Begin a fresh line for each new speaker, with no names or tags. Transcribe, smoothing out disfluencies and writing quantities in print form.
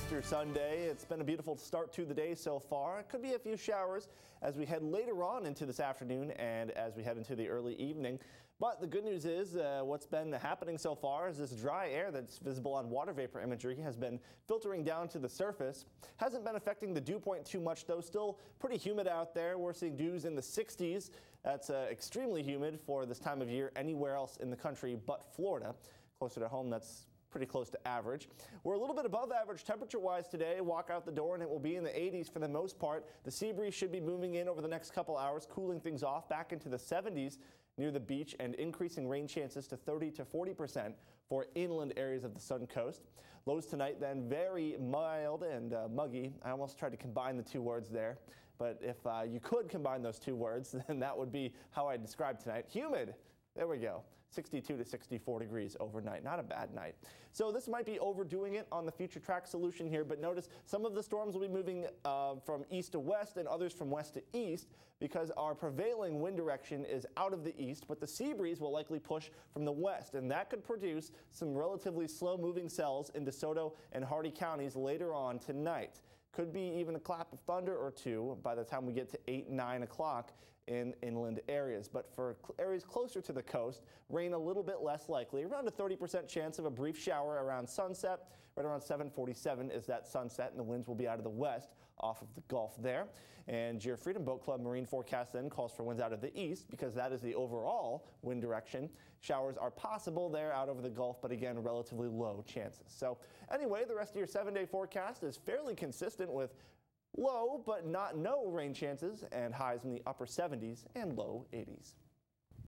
Easter Sunday. It's been a beautiful start to the day so far. It could be a few showers as we head later on into this afternoon and as we head into the early evening. But the good news is what's been happening so far is this dry air that's visible on water vapor imagery has been filtering down to the surface. Hasn't been affecting the dew point too much, though. Still pretty humid out there. We're seeing dews in the 60s. That's extremely humid for this time of year anywhere else in the country but Florida. Closer to home, that's pretty close to average. We're a little bit above average temperature-wise today. Walk out the door and it will be in the 80s for the most part. The sea breeze should be moving in over the next couple hours, cooling things off back into the 70s near the beach and increasing rain chances to 30 to 40% for inland areas of the Suncoast. Lows tonight then very mild and muggy. I almost tried to combine the two words there, but if you could combine those two words, then that would be how I describe tonight. Humid. There we go. 62 to 64 degrees overnight. Not a bad night. So this might be overdoing it on the future track solution here, but notice some of the storms will be moving from east to west and others from west to east because our prevailing wind direction is out of the east, but the sea breeze will likely push from the west, and that could produce some relatively slow-moving cells in DeSoto and Hardee counties later on tonight. Could be even a clap of thunder or two by the time we get to 8, 9 o'clock in inland areas. But for areas closer to the coast, rain a little bit less likely. Around a 30% chance of a brief shower around sunset. Right around 7:47 is that sunset, and the winds will be out of the west off of the Gulf there. And your Freedom Boat Club marine forecast then calls for winds out of the east because that is the overall wind direction. Showers are possible there out over the Gulf, but again, relatively low chances. So anyway, the rest of your 7-day forecast is fairly consistent with low but not no rain chances and highs in the upper 70s and low 80s.